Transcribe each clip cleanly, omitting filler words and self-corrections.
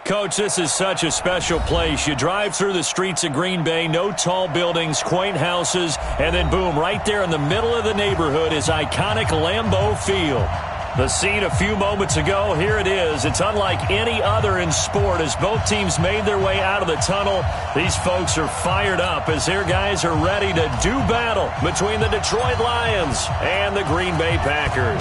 Coach, this is such a special place. You drive through the streets of Green Bay, no tall buildings, quaint houses, and then boom, right there in the middle of the neighborhood is iconic Lambeau Field. The scene a few moments ago, here it is. It's unlike any other in sport as both teams made their way out of the tunnel. These folks are fired up as their guys are ready to do battle between the Detroit Lions and the Green Bay Packers.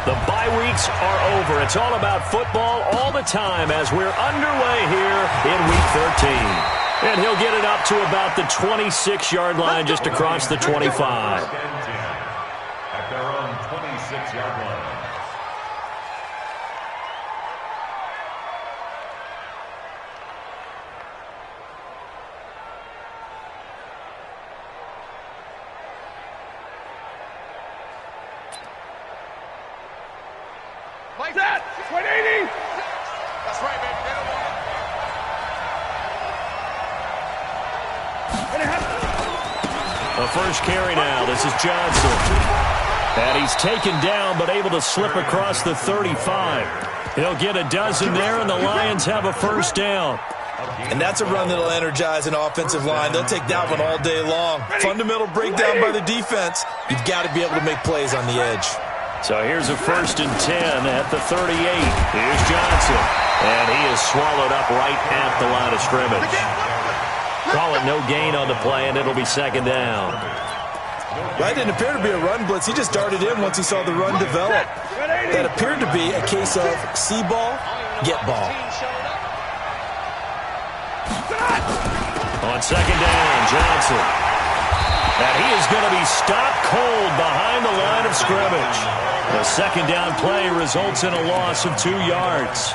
The bye weeks are over. It's all about football all the time as we're underway here in Week 13. And he'll get it up to about the 26-yard line just across the 25. At their own 26-yard line. Like that! 180! That's right, baby. They don't want it. The first carry now. This is Johnson. And he's taken down but able to slip across the 35. He'll get a dozen there, and the Lions have a first down. And that's a run that'll energize an offensive line. They'll take that one all day long. Fundamental breakdown by the defense. You've got to be able to make plays on the edge. So here's a 1st and 10 at the 38. Here's Johnson. And he is swallowed up right at the line of scrimmage. Call it no gain on the play, and it'll be 2nd down. That didn't appear to be a run blitz. He just darted in once he saw the run develop. That appeared to be a case of see ball, get ball. On 2nd down, Johnson. And he is going to be stopped cold behind the line of scrimmage. The 2nd down play results in a loss of 2 yards.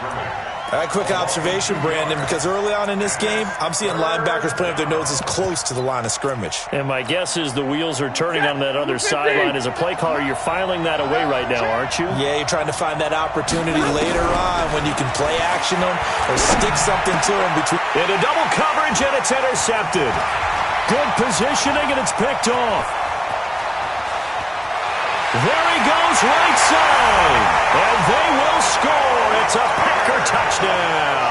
A quick observation, Brandon, because early on in this game, I'm seeing linebackers playing with their noses close to the line of scrimmage. And my guess is the wheels are turning on that other sideline. As a play caller, you're filing that away right now, aren't you? Yeah, you're trying to find that opportunity later on when you can play action them or stick something to them between. Into double coverage, and it's intercepted. Good positioning, and it's picked off. There he goes, right side. And they will score. It's a Packer touchdown.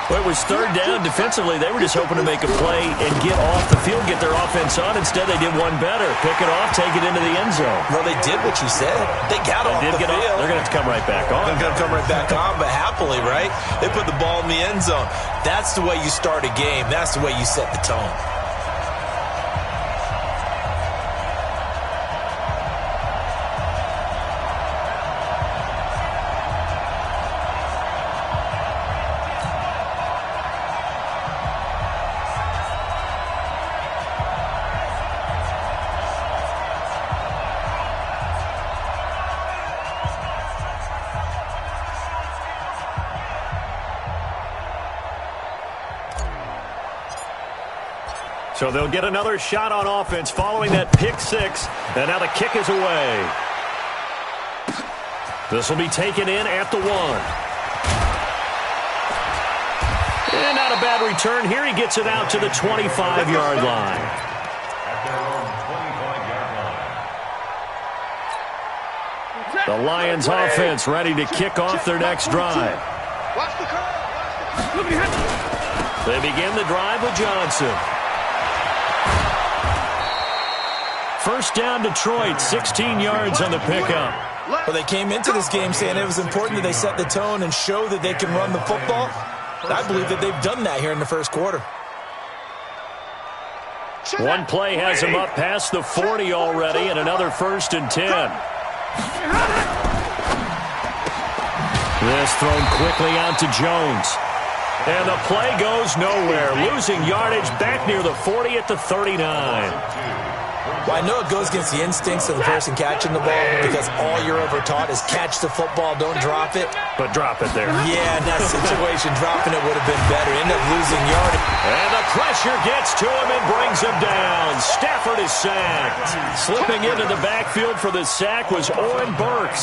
Well, it was 3rd down. Defensively, they were just hoping to make a play and get off the field, get their offense on. Instead, they did one better. Pick it off, take it into the end zone. Well, they did what you said. They got off the field. They're going to have to come right back on. They're going to come right back on, but happily, right? They put the ball in the end zone. That's the way you start a game. That's the way you set the tone. So they'll get another shot on offense following that pick 6. And now the kick is away. This will be taken in at the 1. And not a bad return. Here he gets it out to the 25-yard line. The Lions offense ready to kick off their next drive. They begin the drive with Johnson. First down, Detroit, 16 yards on the pickup. Well, they came into this game saying it was important that they set the tone and show that they can run the football. I believe that they've done that here in the first quarter. One play has him up past the 40 already, and another 1st and 10. This thrown quickly out to Jones. And the play goes nowhere. Losing yardage back near the 40 at the 39. Well, I know it goes against the instincts of the person catching the ball because all you're ever taught is catch the football, don't drop it. But drop it there. Yeah, in that situation, dropping it would have been better. End up losing yardage. And the pressure gets to him and brings him down. Stafford is sacked. Slipping into the backfield for the sack was Oren Burks.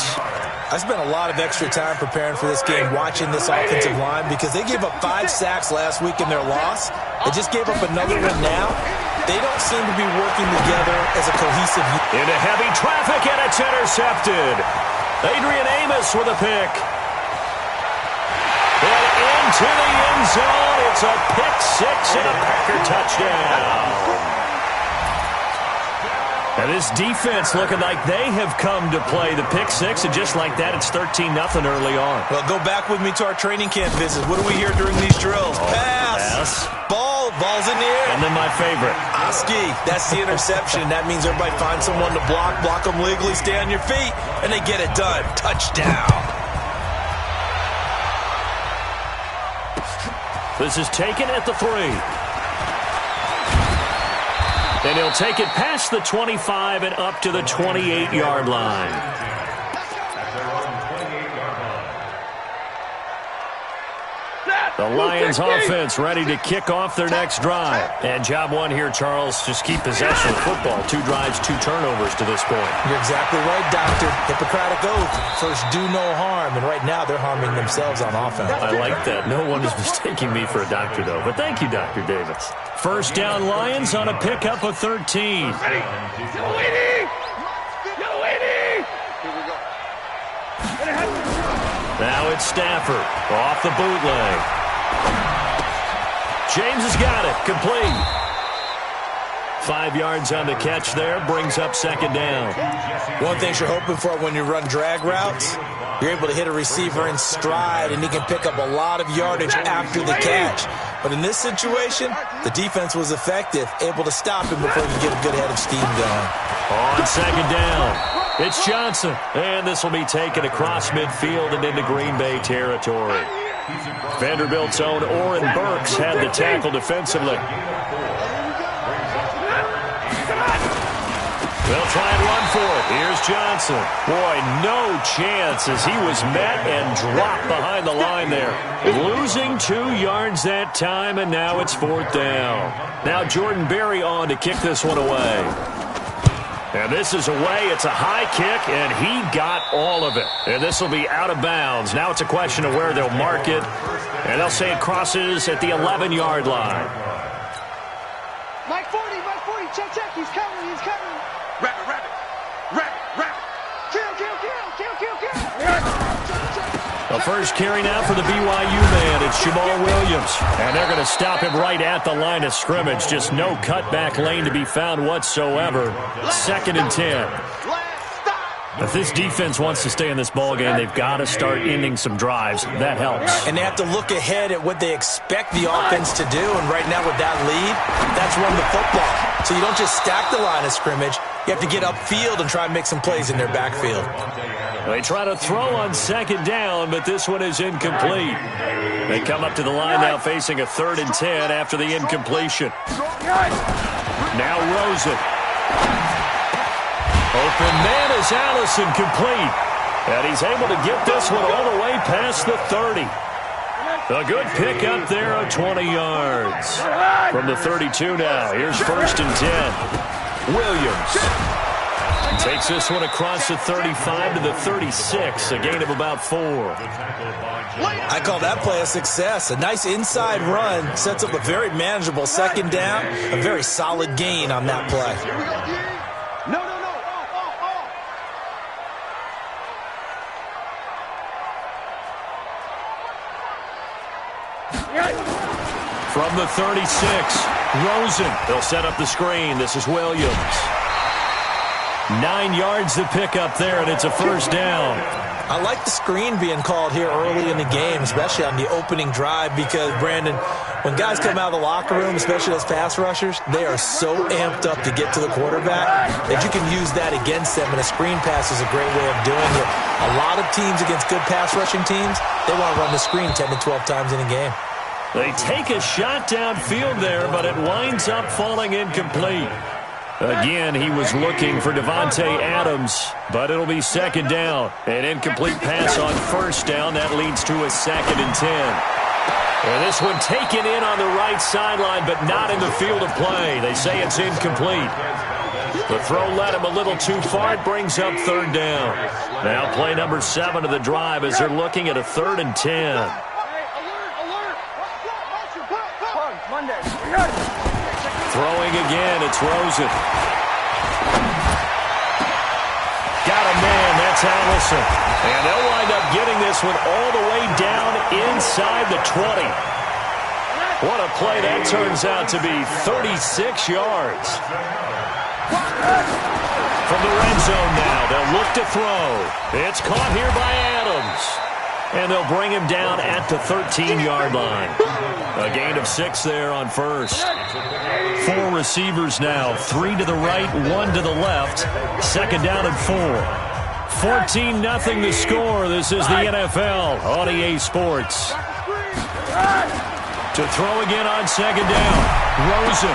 I spent a lot of extra time preparing for this game, watching this offensive line because they gave up 5 sacks last week in their loss. They just gave up another one now. They don't seem to be working together as a cohesive unit. Into heavy traffic, and it's intercepted. Adrian Amos with a pick. into the end zone. It's a pick six and a Packer touchdown. And this defense looking like they have come to play the pick six, and just like that, it's 13-0 early on. Well, go back with me to our training camp visits. What do we hear during these drills? Pass. Ball's in the air. And then my favorite. Oski, that's the interception. That means everybody finds someone to block them legally, stay on your feet, and they get it done. Touchdown. This is taken at the 3. And he'll take it past the 25 and up to the 28-yard line. The Lions offense ready to kick off their next drive. And job one here, Charles, just keep possession of football. 2 drives, 2 turnovers to this point. You're exactly right, Doctor. Hippocratic oath. First, do no harm. And right now, they're harming themselves on offense. I like that. No one is mistaking me for a doctor, though. But thank you, Dr. Davis. First down, Lions on a pickup of 13. Ready. Yellow 80. Yellow 80. Here we go. Now it's Stafford off the bootleg. James has got it. Complete. 5 yards on the catch there. Brings up second down. One thing you're hoping for when you run drag routes, you're able to hit a receiver in stride, and he can pick up a lot of yardage after the catch. But in this situation, the defense was effective, able to stop him before he could get a good head of steam going. On second down, it's Johnson. And this will be taken across midfield and into Green Bay territory. Vanderbilt's own Oren Burks had the tackle defensively. They'll try and run for it. Here's Johnson. Boy, no chance as he was met and dropped behind the line there. Losing 2 yards that time, and now it's 4th down. Now Jordan Berry on to kick this one away. And this is away. It's a high kick, and he got all of it. And this will be out of bounds. Now it's a question of where they'll mark it. And they'll say it crosses at the 11-yard line. Mike 40, check, he's coming. Rabbit. Kill. The first carry now for the BYU man. It's Jamal Williams. And they're going to stop him right at the line of scrimmage. Just no cutback lane to be found whatsoever. 2nd and 10. If this defense wants to stay in this ballgame, they've got to start ending some drives. That helps. And they have to look ahead at what they expect the offense to do. And right now with that lead, that's run the football. So you don't just stack the line of scrimmage. You have to get upfield and try and make some plays in their backfield. They try to throw on second down, but this one is incomplete. They come up to the line now facing a 3rd and 10 after the incompletion. Now Rosen. Open man is Allison, complete. And he's able to get this one all the way past the 30. A good pick up there of 20 yards. From the 32 now, here's 1st and 10. Williams takes this one across the 35 to the 36, a gain of about 4. I call that play a success. A nice inside run sets up a very manageable 2nd down, a very solid gain on that play. No. From the 36, Rosen. They'll set up the screen. This is Williams. 9 yards to pick up there, and it's a 1st down. I like the screen being called here early in the game, especially on the opening drive, because, Brandon, when guys come out of the locker room, especially those pass rushers, they are so amped up to get to the quarterback that you can use that against them, and a screen pass is a great way of doing it. A lot of teams against good pass rushing teams, they want to run the screen 10 to 12 times in a game. They take a shot downfield there, but it winds up falling incomplete. Again, he was looking for Devontae Adams, but it'll be 2nd down. An incomplete pass on 1st down. That leads to a 2nd and 10. And this one taken in on the right sideline, but not in the field of play. They say it's incomplete. The throw led him a little too far. It brings up 3rd down. Now play number 7 of the drive as they're looking at a 3rd and 10. Throwing again, it's Rosen. Got a man, that's It's Allison. And they'll wind up getting this one all the way down inside the 20. What a play that turns out to be, 36 yards. From the red zone now, they'll look to throw. It's caught here by Adams. And they'll bring him down at the 13-yard line. A gain of 6 there on first. 4 receivers now, 3 to the right, 1 to the left. Second down and 4. 14-0 the score. This is the NFL on EA Sports. To throw again on second down. Rosen.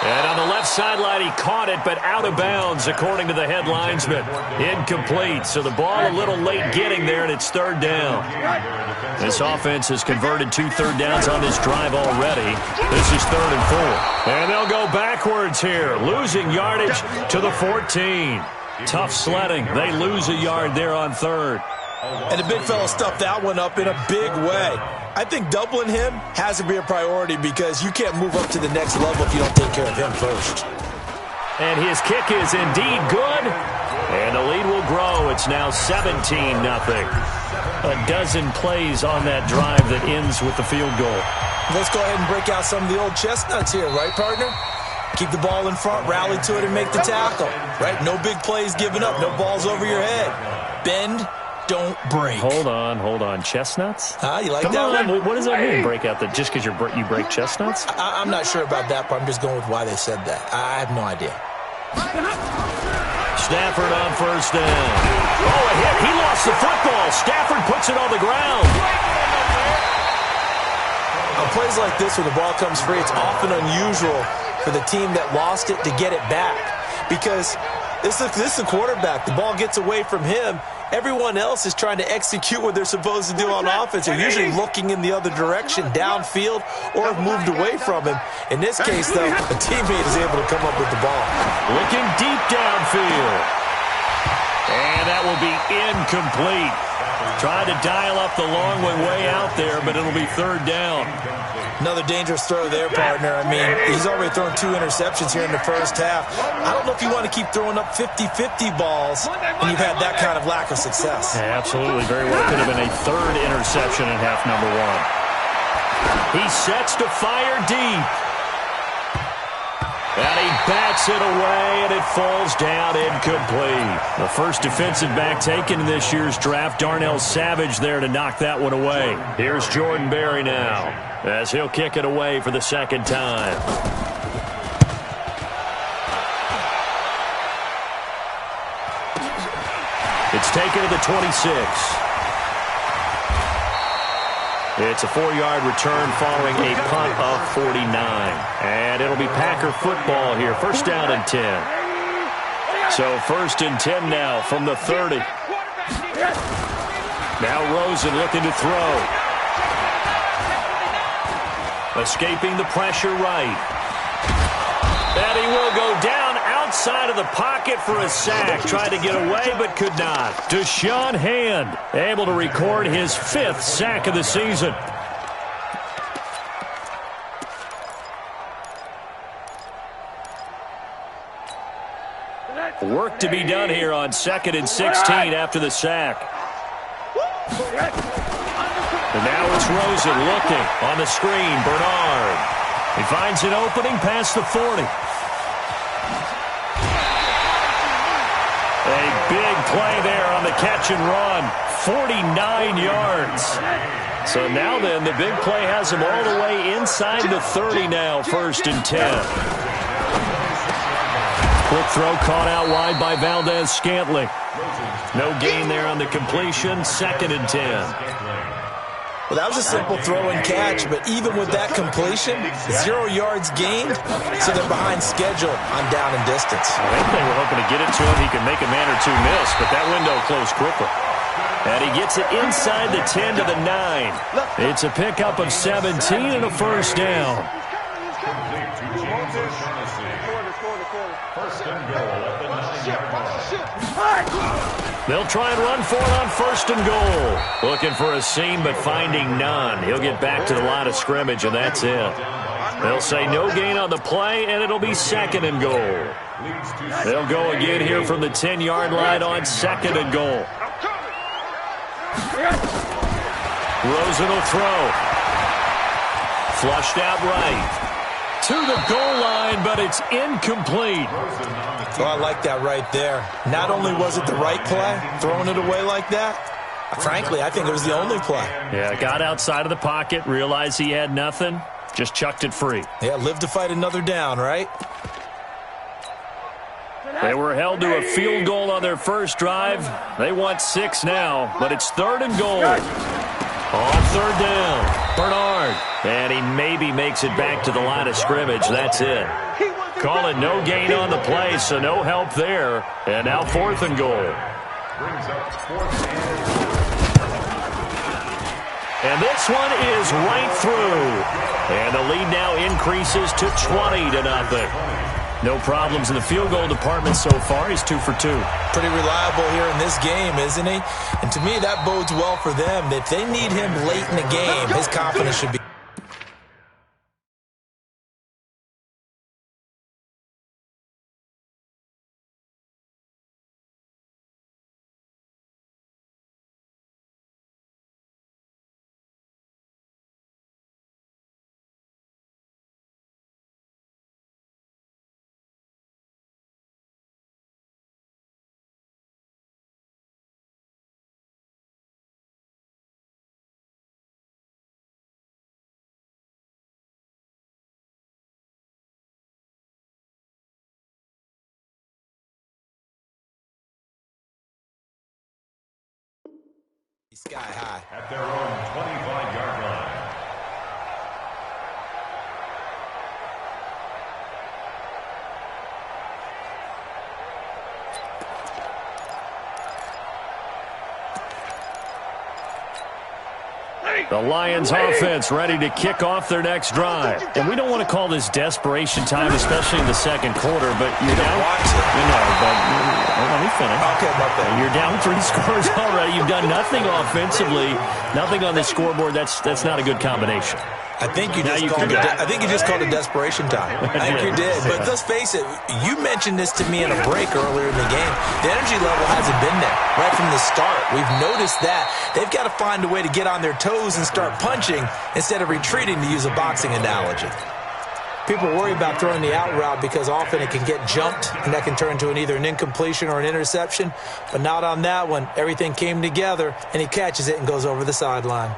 And on the left sideline, he caught it, but out of bounds, according to the head linesman. Incomplete, so the ball a little late getting there, and it's third down. This offense has converted 2 third downs on this drive already. This is 3rd and 4. And they'll go backwards here, losing yardage to the 14. Tough sledding. They lose a yard there on 3rd. And the big fella stuffed that one up in a big way. I think doubling him has to be a priority because you can't move up to the next level if you don't take care of him first. And his kick is indeed good. And the lead will grow. It's now 17-0. A dozen plays on that drive that ends with the field goal. Let's go ahead and break out some of the old chestnuts here, right, partner? Keep the ball in front, rally to it, and make the tackle. Right? No big plays given up. No balls over your head. Bend. Don't break. Hold on. Chestnuts? You like Come that on. one? What does that mean, break out? Just because you break chestnuts? I'm not sure about that, but I'm just going with why they said that. I have no idea. Stafford on first down. Oh, a hit. He lost the football. Stafford puts it on the ground. On plays like this, when the ball comes free, it's often unusual for the team that lost it to get it back. Because this is the quarterback. The ball gets away from him. Everyone else is trying to execute what they're supposed to do on offense. They're usually looking in the other direction, downfield, or have moved away from him. In this case, though, a teammate is able to come up with the ball. Looking deep downfield. And that will be incomplete. Tried to dial up the long one way out there, but it'll be 3rd down. Another dangerous throw there, partner. I mean, he's already thrown 2 interceptions here in the first half. I don't know if you want to keep throwing up 50-50 balls when you've had that kind of lack of success. Yeah, absolutely. Very well could have been a 3rd interception in half number 1. He sets to fire deep. And he bats it away, and it falls down incomplete. The first defensive back taken in this year's draft, Darnell Savage there to knock that one away. Here's Jordan Berry now, as he'll kick it away for the 2nd time. It's taken to the 26. It's a 4-yard return following a punt of 49. And it'll be Packer football here. First down and 10. So 1st and 10 now from the 30. Now Rosen looking to throw. Escaping the pressure right. And he will go down outside of the pocket for a sack. Tried to get away, but could not. Deshaun Hand able to record his 5th sack of the season. Work to be done here on 2nd and 16 after the sack. And now it's Rosen looking on the screen. Bernard. He finds an opening past the 40. A big play there on the catch and run. 49 yards. So now then, the big play has him all the way inside the 30 now, 1st and 10. Quick throw caught out wide by Valdez-Scantling. No gain there on the completion, 2nd and 10. Well, that was a simple throw and catch, but even with that completion, 0 yards gained, so they're behind schedule on down and distance. I think they were hoping to get it to him. He could make a man or two miss, but that window closed quickly. And he gets it inside the 10 to the 9. It's a pickup of 17 and a first down. They'll try and run for it on 1st and goal. Looking for a seam, but finding none. He'll get back to the line of scrimmage, and that's it. They'll say no gain on the play, and it'll be 2nd and goal. They'll go again here from the 10-yard line on 2nd and goal. Rosen will throw. Flushed out right. To the goal line, but it's incomplete. Oh, I like that right there. Not only was it the right play, throwing it away like that, frankly, I think it was the only play. Yeah, got outside of the pocket, realized he had nothing, just chucked it free. Yeah, live to fight another down, right? They were held to a field goal on their first drive. They want 6 now, but it's 3rd and goal. On 3rd down, Bernard. And he maybe makes it back to the line of scrimmage. That's it. Call it no gain on the play, so no help there. And now 4th and goal. And this one is right through. And the lead now increases to 20-0. No problems in the field goal department so far. He's 2 for 2. Pretty reliable here in this game, isn't he? And to me, that bodes well for them. If they need him late in the game, his confidence should be. Sky high. At their own 25-yard line. The Lions offense ready to kick off their next drive. And we don't want to call this desperation time, especially in the second quarter, but you're down. Let me finish. Okay, my bad. You're down 3 scores already. You've done nothing offensively, nothing on the scoreboard. That's not a good combination. I think you just called it desperation time. I think you did. But let's face it, you mentioned this to me in a break earlier in the game. The energy level hasn't been there right from the start. We've noticed that. They've got to find a way to get on their toes and start punching instead of retreating, to use a boxing analogy. People worry about throwing the out route because often it can get jumped, and that can turn into either an incompletion or an interception. But not on that one. Everything came together, and he catches it and goes over the sideline.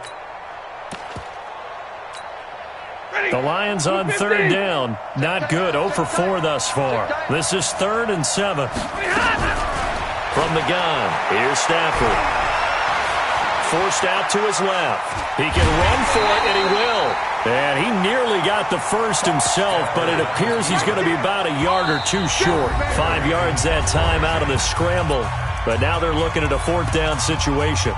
The Lions on 3rd down. Not good. 0 for 4 thus far. This is 3rd and 7. From the gun, here's Stafford. Forced out to his left. He can run for it, and he will. And he nearly got the first himself, but it appears he's going to be about a yard or 2 short. 5 yards that time out of the scramble. But now they're looking at a 4th down situation.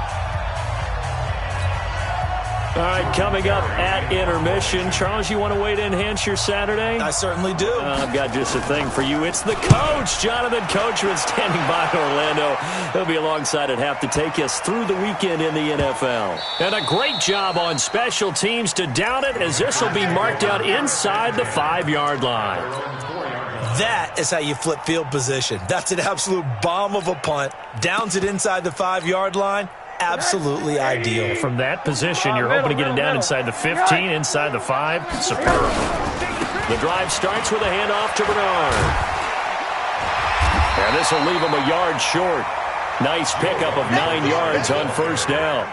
All right, coming up at intermission. Charles, you want to wait to enhance your Saturday? I certainly do. I've got just a thing for you. It's the coach, Jonathan Coachman, standing by Orlando. He'll be alongside at half to take us through the weekend in the NFL. And a great job on special teams to down it, as this will be marked out inside the 5-yard line. That is how you flip field position. That's an absolute bomb of a punt. Downs it inside the 5-yard line. Absolutely ideal. From that position, you're hoping to get him down inside the 15, inside the 5. Superb. The drive starts with a handoff to Bernard. And this will leave him a yard short. Nice pickup of 9 yards on 1st down.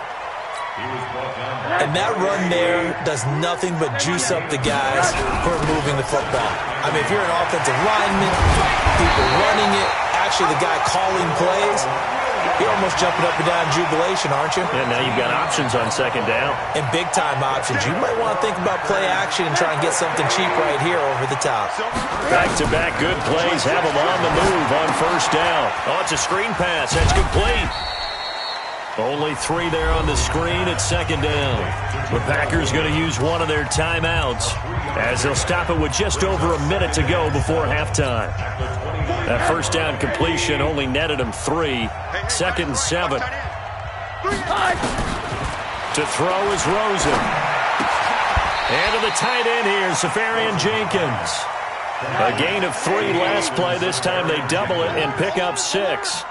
And that run there does nothing but juice up the guys who are moving the football. I mean, if you're an offensive lineman, people running it, actually the guy calling plays, you're almost jumping up and down in jubilation, aren't you? And now you've got options on 2nd down. And big-time options. You might want to think about play action and try and get something cheap right here over the top. Back-to-back good plays have them on the move on 1st down. Oh, it's a screen pass. That's complete. Only 3 there on the screen at 2nd down. The Packers going to use one of their timeouts as they'll stop it with just over a minute to go before halftime. That 1st down completion only netted him 3. 2nd and 7. To throw is Rosen. And to the tight end here, Safarian Jenkins. A gain of 3 last play. This time they double it and pick up 6.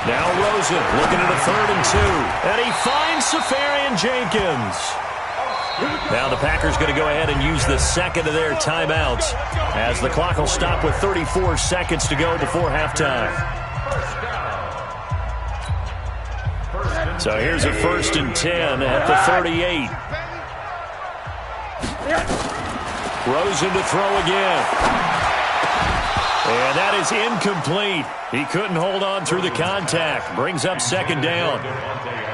Now Rosen looking at a 3rd and 2. And he finds Safarian Jenkins. Now the Packers going to go ahead and use the second of their timeouts as the clock will stop with 34 seconds to go before halftime. So here's a 1st and 10 at the 38. Rosen to throw again. And that is incomplete. He couldn't hold on through the contact. Brings up 2nd down.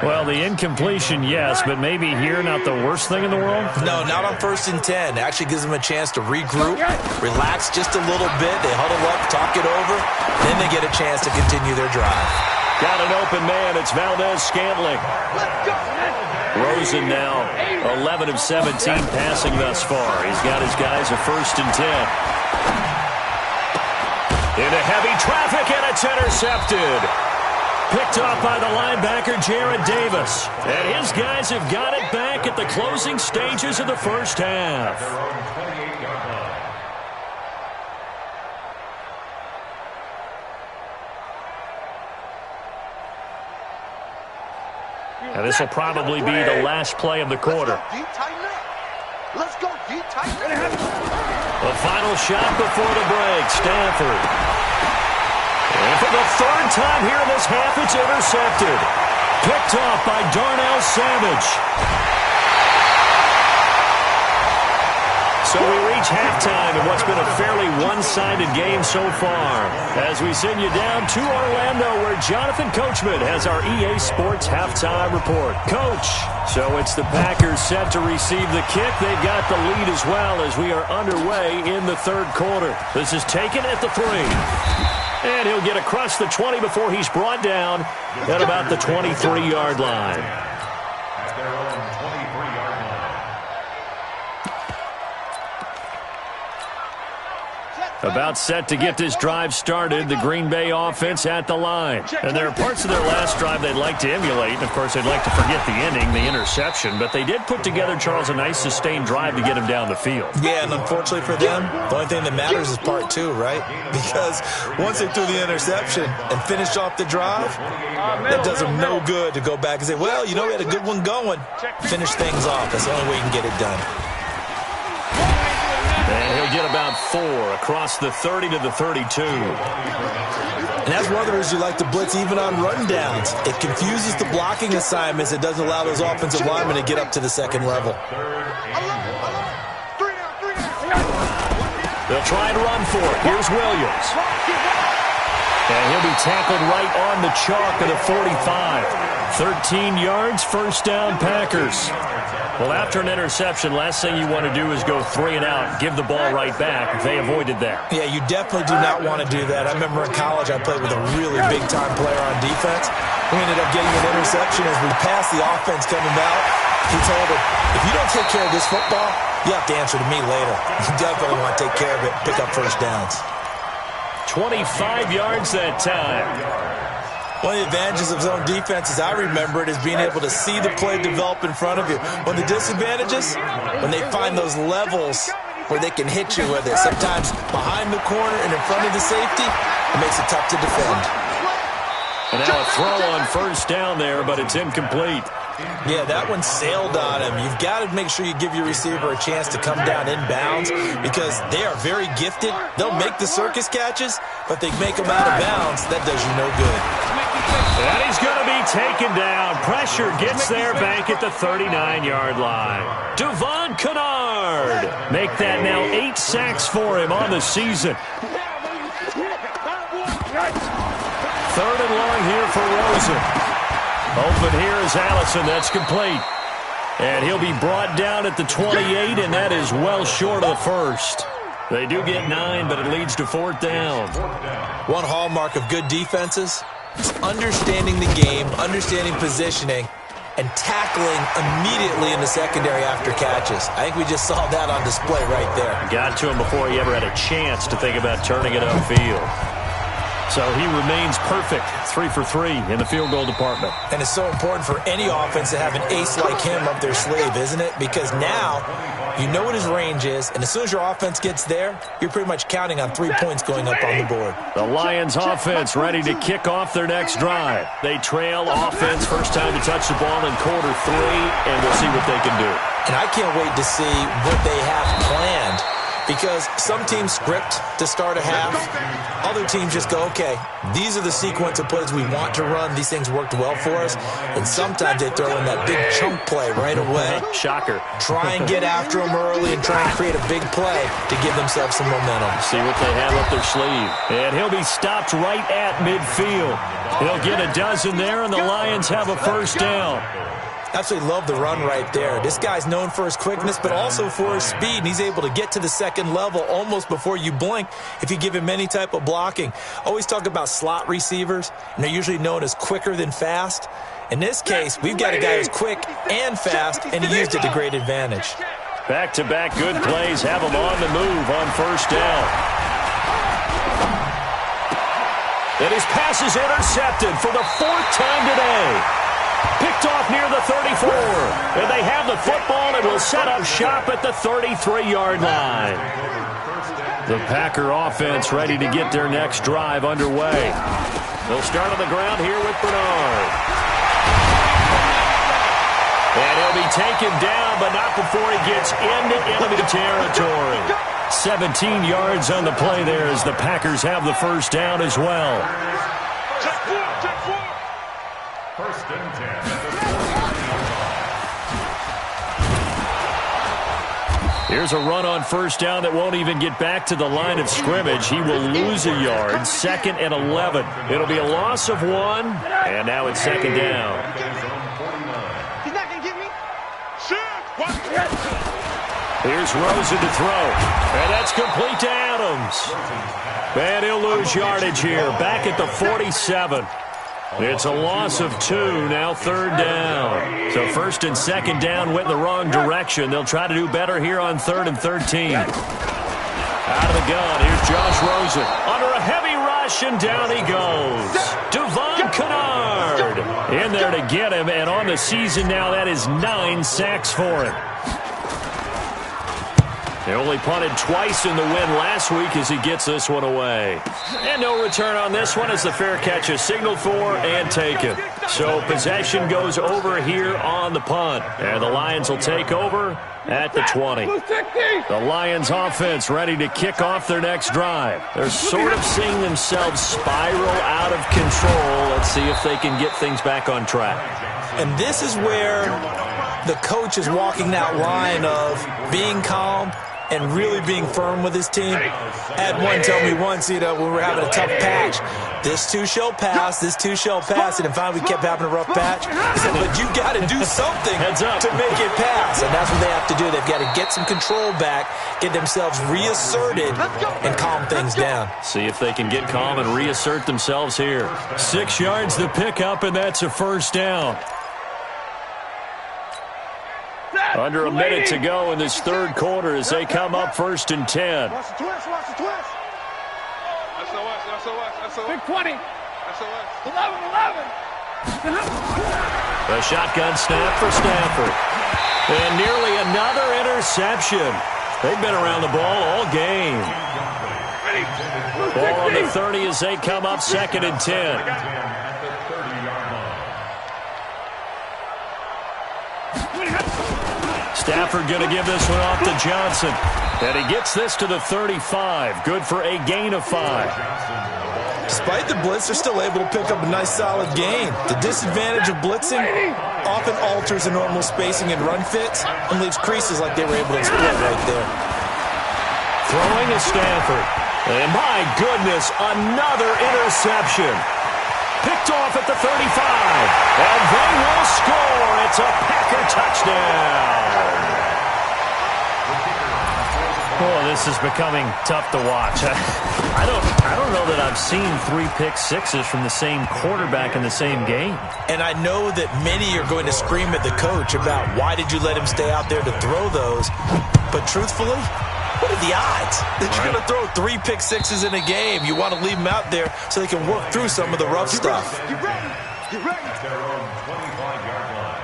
Well, the incompletion, yes, but maybe here not the worst thing in the world? No, not on 1st and 10. Actually gives them a chance to regroup, relax just a little bit. They huddle up, talk it over, then they get a chance to continue their drive. Got an open man. It's Valdez-Scantling. Rosen now 11 of 17 passing thus far. He's got his guys a 1st and 10. Into heavy traffic, and it's intercepted. Picked off by the linebacker, Jared Davis. And his guys have got it back at the closing stages of the first half. And this will probably be the last play of the quarter. Let's go, D, tighten it. The final shot before the break, Stanford. And for the 3rd time here in this half, it's intercepted. Picked off by Darnell Savage. So we reach halftime in what's been a fairly one-sided game so far. As we send you down to Orlando, where Jonathan Coachman has our EA Sports halftime report. Coach, so it's the Packers set to receive the kick. They've got the lead as well as we are underway in the 3rd quarter. This is taken at the 3. And he'll get across the 20 before he's brought down at about the 23-yard line. At their own 23-yard line. About set to get this drive started, the Green Bay offense at the line. And there are parts of their last drive they'd like to emulate. And, of course, they'd like to forget the inning, the interception. But they did put together, Charles, a nice sustained drive to get him down the field. Yeah, and unfortunately for them, the only thing that matters is part 2, right? Because once they threw the interception and finished off the drive, it does them no good to go back and say, well, you know, we had a good one going. Finish things off. That's the only way you can get it done. And he'll get about 4 across the 30 to the 32. And that's one of the reasons you like to blitz even on run downs. It confuses the blocking assignments. It doesn't allow those offensive linemen to get up to the 2nd level. They'll try and run for it. Here's Williams. And he'll be tackled right on the chalk of the 45. 13 yards, 1st down, Packers. Well, after an interception, last thing you want to do is go 3 and out, give the ball right back. They avoided that. Yeah, you definitely do not want to do that. I remember in college I played with a really big-time player on defense. We ended up getting an interception as we passed the offense coming out. He told him, if you don't take care of this football, you have to answer to me later. You definitely want to take care of it, pick up 1st downs. 25 yards that time. One of the advantages of zone defense, as I remember it, is being able to see the play develop in front of you. One of the disadvantages, when they find those levels where they can hit you with it, sometimes behind the corner and in front of the safety, it makes it tough to defend. And now a throw on 1st down there, but it's incomplete. Yeah, that one sailed on him. You've got to make sure you give your receiver a chance to come down inbounds because they are very gifted. They'll make the circus catches, but they make them out of bounds. That does you no good. And he's going to be taken down. Pressure gets there back at the 39-yard line. Devon Kennard. Make that now 8 sacks for him on the season. 3rd and long here for Rosen. Open here is Allison. That's complete. And he'll be brought down at the 28, and that is well short of the 1st. They do get 9, but it leads to 4th down. One hallmark of good defenses is understanding the game, understanding positioning, and tackling immediately in the secondary after catches. I think we just saw that on display right there. Got to him before he ever had a chance to think about turning it upfield. So he remains perfect, 3 for 3 in the field goal department. And it's so important for any offense to have an ace like him up their sleeve, isn't it? Because now you know what his range is, and as soon as your offense gets there, you're pretty much counting on 3 points going up on the board. The Lions offense ready to kick off their next drive. They trail offense, first time to touch the ball in quarter 3, and we'll see what they can do. And I can't wait to see what they have planned, because some teams script to start a half. Other teams just go, okay, these are the sequence of plays we want to run. These things worked well for us. And sometimes they throw in that big chunk play right away. Shocker. Try and get after them early and try and create a big play to give themselves some momentum. See what they have up their sleeve. And he'll be stopped right at midfield. He'll get a dozen there, and the Lions have a first down. Absolutely love the run right there. This guy's known for his quickness, but also for his speed, and he's able to get to the second level almost before you blink if you give him any type of blocking. Always talk about slot receivers, and they're usually known as quicker than fast. In this case, we've got a guy who's quick and fast, and he used it to great advantage. Back-to-back good plays have him on the move on first down. And his pass is intercepted for the 4th time today. Picked off near the 34. And they have the football and will set up shop at the 33-yard line. The Packer offense ready to get their next drive underway. They'll start on the ground here with Bernard. And he'll be taken down, but not before he gets into enemy territory. 17 yards on the play there as the Packers have the first down as well. First and 10 at the 40. Here's a run on first down that won't even get back to the line of scrimmage. He will lose a yard. 2nd and 11. It'll be a loss of 1, and now it's 2nd down. He's not going to get me. Here's Rosen to throw, and that's complete to Adams. And he'll lose yardage here, back at the 47. It's a loss of 2, now 3rd down. So 1st and 2nd down went in the wrong direction. They'll try to do better here on 3rd and 13. Out of the gun, here's Josh Rosen. Under a heavy rush, and down he goes. Devon Kennard in there to get him, and on the season now, that is 9 sacks for him. They only punted twice in the win last week as he gets this one away. And no return on this one as the fair catch is signaled for and taken. So possession goes over here on the punt. And the Lions will take over at the 20. The Lions offense ready to kick off their next drive. They're sort of seeing themselves spiral out of control. Let's see if they can get things back on track. And this is where the coach is walking that line of being calm and really being firm with his team. Had one tell me once, when we were having a tough patch, this too shall pass, this too shall pass, and finally we kept having a rough patch. He said, but you got to do something to make it pass, and that's what they have to do. They've got to get some control back, get themselves reasserted, and calm things down. See if they can get calm and reassert themselves here. 6 yards to pick up, and that's a first down. Under a minute to go in this 3rd quarter as they come up 1st and 10. Watch the twist, watch the twist. Big 20. 11. A shotgun snap for Stafford. And nearly another interception. They've been around the ball all game. Ball on the 30 as they come up 2nd and 10. Stafford going to give this one off to Johnson. And he gets this to the 35. Good for a gain of 5. Despite the blitz, they're still able to pick up a nice solid gain. The disadvantage of blitzing often alters the normal spacing and run fits and leaves creases like they were able to exploit right there. Throwing to Stafford. And my goodness, another interception. Picked off at the 35. And they will score. It's a Packer touchdown. Oh, this is becoming tough to watch. I don't know that I've seen 3 pick-sixes from the same quarterback in the same game. And I know that many are going to scream at the coach about why did you let him stay out there to throw those. But truthfully, What are the odds that you're going to throw 3 pick sixes in a game? You want to leave them out there so they can work through some of the rough stuff. Get ready. At their own 25-yard line.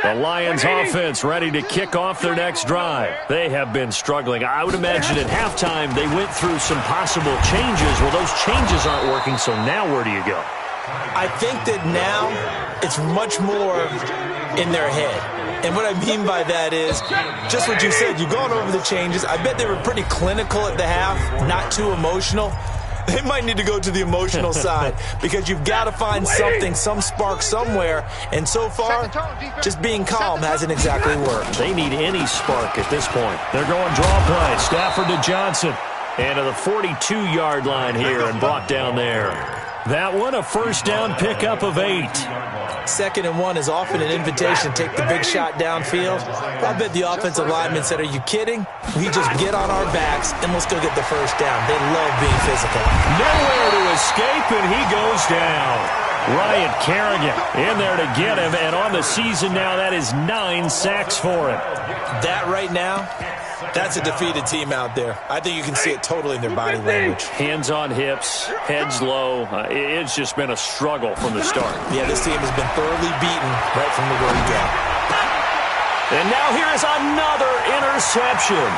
The Lions offense ready to kick off their next drive. They have been struggling. I would imagine at halftime they went through some possible changes. Well, those changes aren't working, so now where do you go? I think that now it's much more in their head. And what I mean by that is just what you said. You've gone over the changes. I bet they were pretty clinical at the half, not too emotional. They might need to go to the emotional side because you've got to find something, some spark somewhere. And so far, just being calm hasn't exactly worked. They need any spark at this point. They're going draw play. Stafford to Johnson. And to the 42-yard line here and brought down there. That one, a first down pickup of 8. 2nd and 1 is often an invitation to take the big shot downfield. I bet the offensive lineman said, are you kidding? We just get on our backs and let's go get the first down. They love being physical. Nowhere to escape, and he goes down. Ryan Kerrigan in there to get him, and on the season now, that is 9 sacks for him. That right now, that's a defeated team out there. I think you can see it totally in their body language. Hands on hips, heads low. It's just been a struggle from the start. Yeah, this team has been thoroughly beaten right from the word go. And now here is another interception.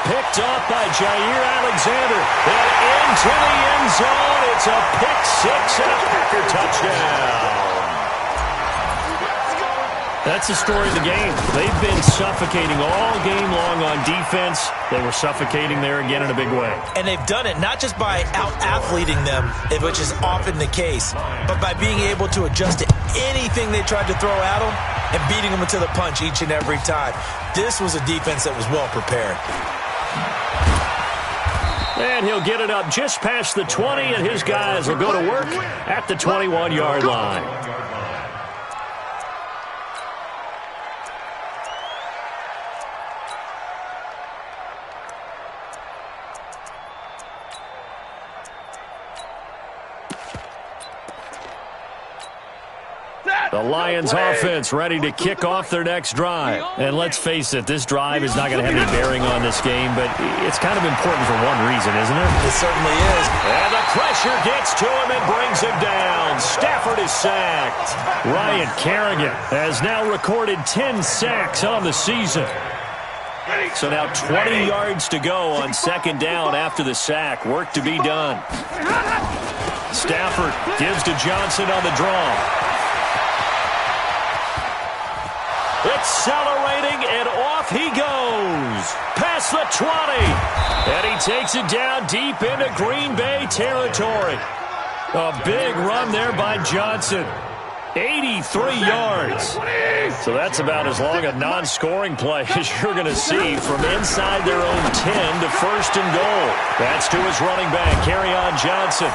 Picked up by Jair Alexander. And into the end zone. It's a pick 6 and a Packer touchdown. That's the story of the game. They've been suffocating all game long on defense. They were suffocating there again in a big way. And they've done it not just by out-athleting them, which is often the case, but by being able to adjust to anything they tried to throw at them and beating them to the punch each and every time. This was a defense that was well prepared. And he'll get it up just past the 20, and his guys will go to work at the 21-yard line. The Lions offense ready to kick off their next drive. And let's face it, this drive is not going to have any bearing on this game, but it's kind of important for one reason, isn't it? It certainly is. And the pressure gets to him and brings him down. Stafford is sacked. Ryan Kerrigan has now recorded 10 sacks on the season. So now 20 yards to go on 2nd down after the sack. Work to be done. Stafford gives to Johnson on the draw. Accelerating, and off he goes. Past the 20. And he takes it down deep into Green Bay territory. A big run there by Johnson. 83 yards. So that's about as long a non-scoring play as you're going to see from inside their own 10 to 1st and goal. That's to his running back, Kerryon Johnson.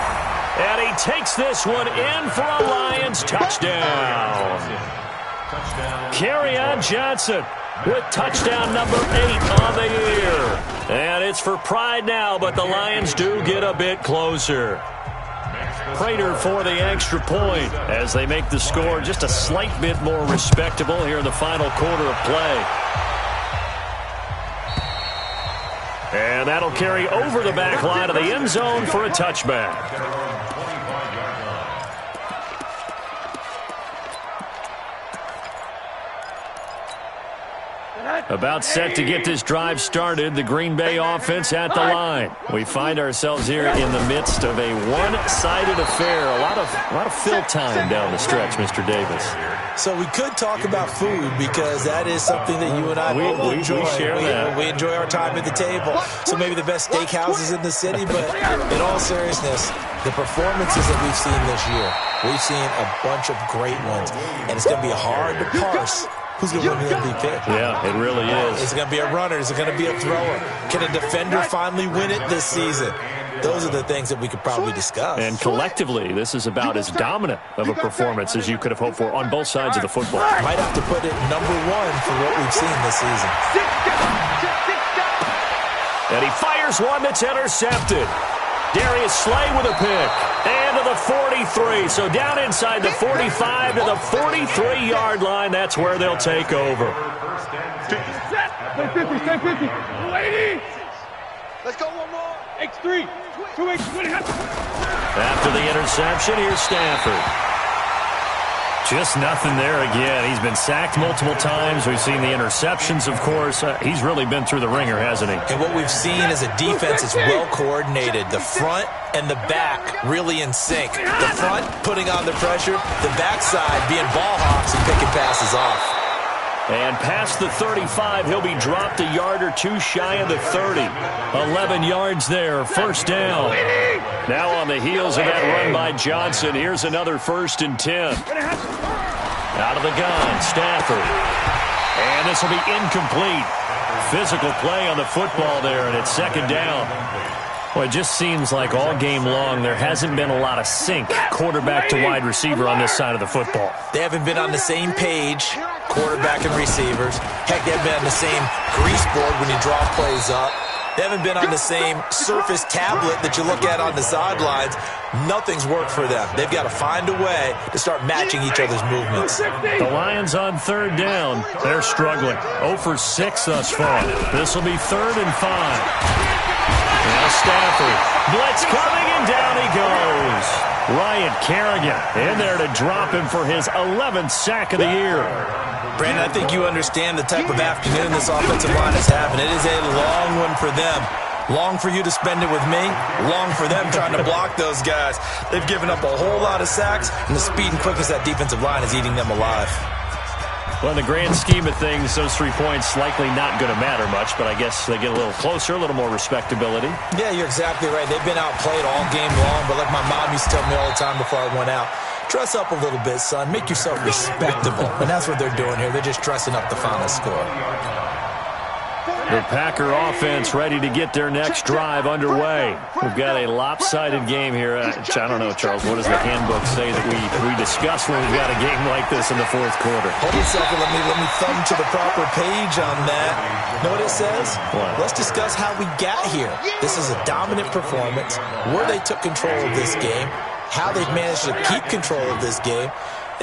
And he takes this one in for a Lions touchdown. Kerryon Johnson with touchdown number 8 on the year. And it's for pride now, but the Lions do get a bit closer. Prater for the extra point as they make the score just a slight bit more respectable here in the final quarter of play. And that'll carry over the back line of the end zone for a touchback. About set to get this drive started, the Green Bay offense at the line. We find ourselves here in the midst of a one-sided affair. A lot of fill time down the stretch, Mr. Davis. So we could talk about food because that is something that you and I both enjoy. We share that. We enjoy our time at the table. So maybe the best steakhouses in the city, but in all seriousness, the performances that we've seen this year, we've seen a bunch of great ones, and it's going to be hard to parse who's going to win the MVP. Yeah, it really is. Is it going to be a runner? Is it going to be a thrower? Can a defender finally win it this season? Those are the things that we could probably discuss. And collectively, this is about as dominant of a performance as you could have hoped for on both sides of the football. Might have to put it #1 for what we've seen this season. And he fires one that's intercepted. Darius Slay with a pick. And to the 43. So down inside the 45 to the 43-yard line. That's where they'll take over. Stay 50. 280. Let's go one more. X3. 280. After the interception, here's Stafford. Just nothing there again. He's been sacked multiple times. We've seen the interceptions, of course. He's really been through the ringer, hasn't he? And what we've seen is a defense that's well coordinated. The front and the back really in sync. The front putting on the pressure, the backside being ball hawks and picking passes off. And past the 35, he'll be dropped a yard or two shy of the 30. 11 yards there, first down. Now on the heels of that run by Johnson, here's another 1st and 10. Out of the gun, Stafford. And this will be incomplete. Physical play on the football there, and it's 2nd down. Well, it just seems like all game long there hasn't been a lot of sync quarterback to wide receiver on this side of the football. They haven't been on the same page, quarterback and receivers. Heck, they haven't been on the same grease board when you draw plays up. They haven't been on the same surface tablet that you look at on the sidelines. Nothing's worked for them. They've got to find a way to start matching each other's movements. The Lions on 3rd down. They're struggling. 0 for 6 thus far. This will be 3rd and 5. Now Stafford. Blitz coming, and down he goes. Ryan Kerrigan in there to drop him for his 11th sack of the year. Brandon, I think you understand the type of afternoon this offensive line is having. It is a long one for them. Long for you to spend it with me. Long for them trying to block those guys. They've given up a whole lot of sacks, and the speed and quickness of that defensive line is eating them alive. Well, in the grand scheme of things, those 3 points likely not going to matter much, but I guess they get a little closer, a little more respectability. Yeah, you're exactly right. They've been outplayed all game long, but like my mom used to tell me all the time before I went out, dress up a little bit, son. Make yourself respectable. And that's what they're doing here. They're just dressing up the final score. The Packer offense ready to get their next drive underway. We've got a lopsided game here. I don't know, Charles, what does the handbook say that we discuss when we've got a game like this in the 4th quarter? Hold on a second. Let me thumb to the proper page on that. Know what it says? What? Let's discuss how we got here. This is a dominant performance, where they took control of this game, how they've managed to keep control of this game,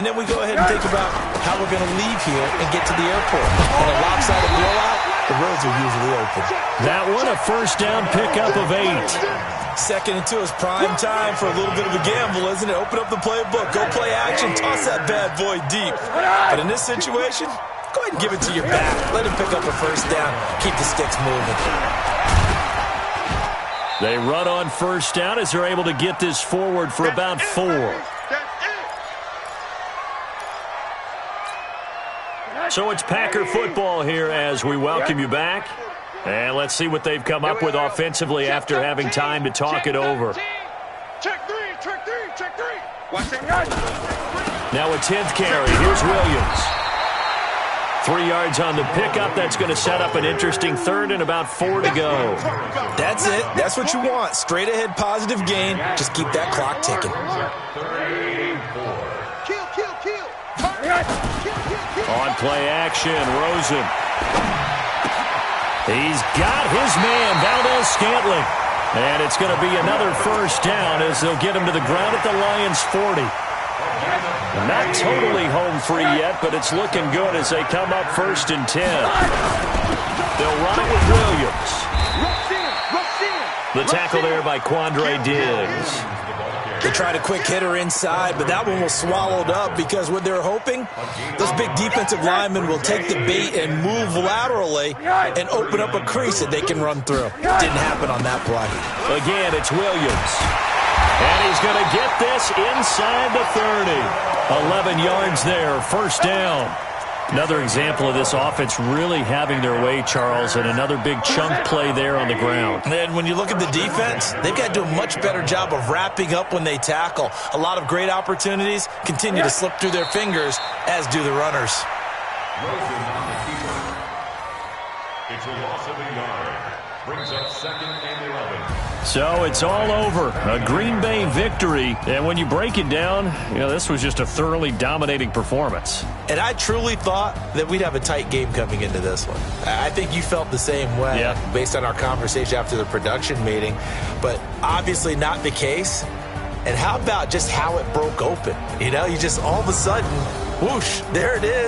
and then we go ahead and think about how we're going to leave here and get to the airport. In a lopsided blowout, the roads are usually open. That one, a 1st down pickup of 8. 2nd and 2 is prime time for a little bit of a gamble, isn't it? Open up the playbook, go play action, toss that bad boy deep. But in this situation, go ahead and give it to your back. Let him pick up a 1st down, keep the sticks moving. They run on 1st down as they're able to get this forward for about 4. So it's Packer football here as we welcome you back. And let's see what they've come up with offensively after having time to talk it over. Check 3. Now a 10th carry. Here's Williams. 3 yards on the pickup. That's going to set up an interesting 3rd and about 4 to go. That's it. That's what you want. Straight ahead positive gain. Just keep that clock ticking. On play action, Rosen. He's got his man, Valdez-Scantling. And it's going to be another 1st down as they'll get him to the ground at the Lions' 40. Not totally home free yet, but it's looking good as they come up 1st and 10. They'll run it with Williams. The tackle there by Quandre Diggs. They tried a quick hitter inside, but that one was swallowed up because what they're hoping, those big defensive linemen will take the bait and move laterally and open up a crease that they can run through. Didn't happen on that play. Again, it's Williams. And he's going to get this inside the 30. 11 yards there, 1st down. Another example of this offense really having their way, Charles, and another big chunk play there on the ground. And when you look at the defense, they've got to do a much better job of wrapping up when they tackle. A lot of great opportunities continue to slip through their fingers, as do the runners. It's a loss of a yard. Brings up 2nd and 11. So it's all over. A Green Bay victory. And when you break it down, this was just a thoroughly dominating performance. And I truly thought that we'd have a tight game coming into this one. I think you felt the same way based on our conversation after the production meeting. But obviously not the case. And how about just how it broke open? You just all of a sudden, whoosh, there it is.